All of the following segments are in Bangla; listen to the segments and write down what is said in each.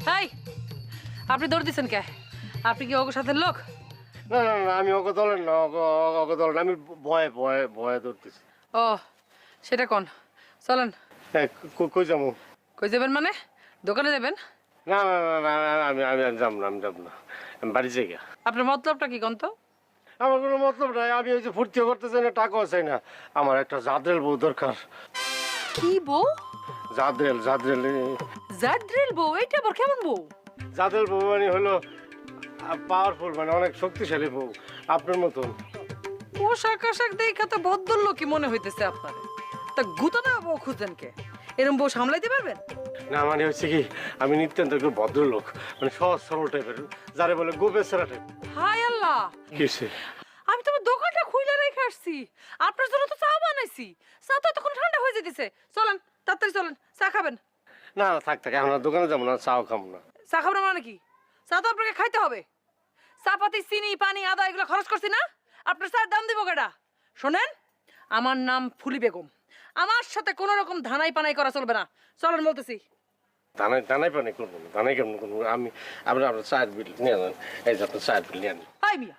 হাই, আপনি দৌড় দিচ্ছেন কে? আপনি কি ওর সাথে লোক? না না না, আমি ওকে দলেন না, ওকে দলেন, আমি ভয়ে ভয়ে ভয়ে ধরতেছি। ও, সেটা কোন? চলেন। হ্যাঁ, কই যাবো? কই যাবেন মানে? দোকানে যাবেন? না না না না, আমি আমি যাব না, আমি যাব না, আমি বাড়ি যাই গা। আপনার মতলবটা কি কোন তো? আমার কোনো মতলব নাই, আমি ওই যে ফুর্তিও করতে চাই না, টাকাও চাই না। আমার একটা জাদ্রেল বউ দরকার। কি বউ? জাদ্রেল জাদ্রেল জাদ্রিল বউ? এইটা আবার কেমন বউ? জাদ্রেল বউ মানে হলো পাওয়ারফুল, মানে অনেক শক্তিশালী বউ, আপনার মতন। পোশাক আশাক দেখা তো ভদ্রলোকই মনে হইতেছে আপনার। তা গুতানা বউ খুঁজছেন কে? এরম বউ সামলাইতে পারবেন? না মানে হচ্ছে কি, আমি নিত্যন্ত একটু ভদ্রলোক, মানে সহজ সরল টাইপের, যারে বলে গোবেচারা টাইপ। হায় আল্লাহ, কিসে? আমি তো আমার দোকানটা খুইলা রেখে আসছি। আপনার জন্য তো চা বানাইছি। চা তো তখন ঠান্ডা হয়ে যেতেছে। চলেন, তাড়াতাড়ি চলেন, চা খাবেন। না না, থাক থাক, এখন আর দোকানে যাবো না, চাও খাবো না। চা খাবেন মানে কি? চা তো আপনাকে খাইতে হবে। চা পাতি, চিনি, পানি, আদা এগুলো খরচ করছি না? আপনার চার দাম দিব কেডা? শোনেন, আমার নাম ফুলি বেগম। আমার সাথে কোনো রকম ধানাই পানাই করা চলবে না। চলেন বলতেছি। দানাই দানাই পানি করবো না, দানাই কেমন করবো আমি? আপনার আপনার চায়ের বিল নিয়ে নেন, এই যে আপনার চায়ের বিল নিয়ে নেন। হাই মিয়া,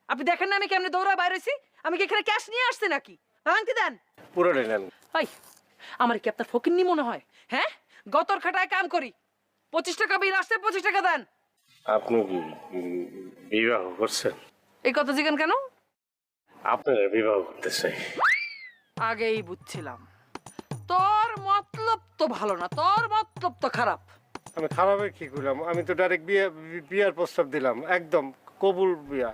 আপনি দেখেন না আমি কেমনে দৌড়া বাইরে হইছি? আমি কি এখানে ক্যাশ নিয়ে আসছি নাকি? ভাঙতি দেন। পুরোটাই নেন। হাই, আমার কি আপনার ফকিন্নি মনে হয়? হ্যাঁ, গতর খাটায় কাম করি। 25 টাকা বিল আসছে, 25 টাকা দেন। আপনি কি বিবাহ করছেন? এই কথা জিজ্ঞেন কেন? আপনারা বিবাহ করতে চাই। আগেই বুঝছিলাম তোর মতলব তো ভালো না, তোর মতলব তো খারাপ। আমি খারাপের কি করলাম? আমি তো ডাইরেক্ট বিয়ে, বিয়ার প্রস্তাব দিলাম, একদম কবুল বিয়া।